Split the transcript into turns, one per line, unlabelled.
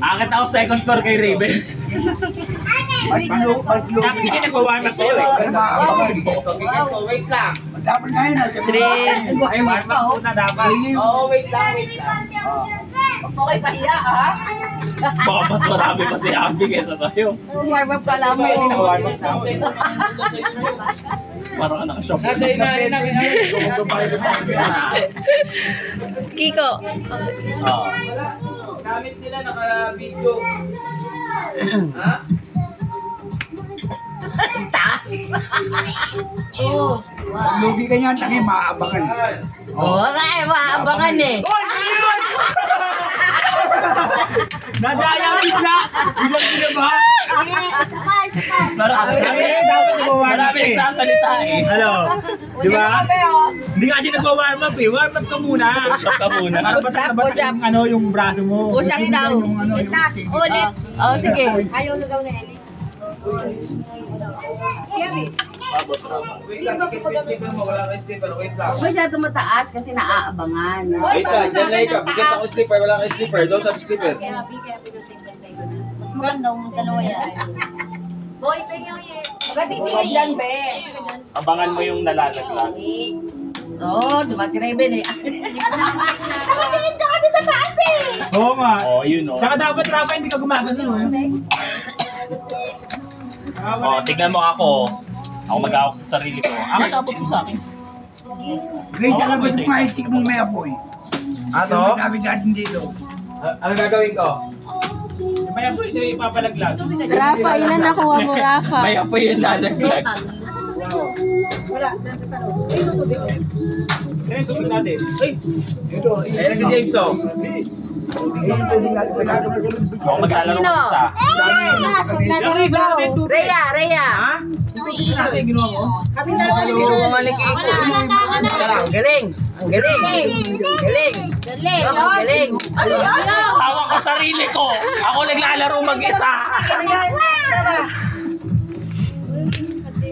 Akit ako second floor kay Raven.
Dapat hindi nagwa-warm up kayo eh.
Wait lang.
Dapat ngayon na.
Straight.
Warm up muna dapat.
Oo, wait lang.
Okay, pahiya ah.
Baka mas marami pa si Abby kaysa sa'yo.
Warm up ka lang mo.
Warm up na ako.
Parang nakashop.
Nasa inahin namin.
Kiko.
Oo.
Gamit nila naka-video. Ha?
Taas. Oh.
Lugi ka niyan, tangi, maaabangan.
Oo, kaya maabangan eh.
Nadaya bigla! Bigla ba?
Marami
dapat nagwa-warm up
marami
eh.
nagsasalita eh.
Ano? Di ba? Hindi kasi nagwa-warm up eh. Warm up ka muna.
Shop ka muna.
Para basta yung ano, yung braso mo.
Push-up daw. Ulit. Oh, sige.
Ayaw na daw na Ellie.
Wait lang, sticker mo. Wala kang sticker. Wait lang.
Huwag masyado mataas kasi naaabangan.
Wait lang, dyan na ikaw. Bigyan ako slipper. Wala kang slipper. Don't have slipper.
Mas maganda mas dalawa yan. Boy, tingnan mo yan.
Magatitigil yan, be.
Abangan mo yung nalalaglag.
Oo, dumaan si Raven eh. Nakatingin ka kasi sa taas eh.
Oo nga.
Oo, yun o.
Saka dapat Rafa, hindi ka gumagano.
Oh, tignan mo ako. Ako mag-aawak sa sarili ko. Ang tapos mo sa akin.
Great, alam mo yung mga istik mong may apoy.
Ano?
Sabi natin dito.
Ano gagawin ko? May apoy siya ipapalaglag.
Rafa, ilan nakuha mo, Rafa?
May apoy yung lalaglag.
Kaya yung tubig natin. Ay! Ayan si James oh.
Ako maglalaro
Sino?
ko isa.
Laki ba natin yung tubig?
Rhea.
Ha? Yung tubig natin ginawa mo? Kami dalawa ni Kiko.
Ang galing. Ang galing. Galing.
Dali.
Ang galing.
Tawa ko sarili ko. Ako naglalaro mag-isa.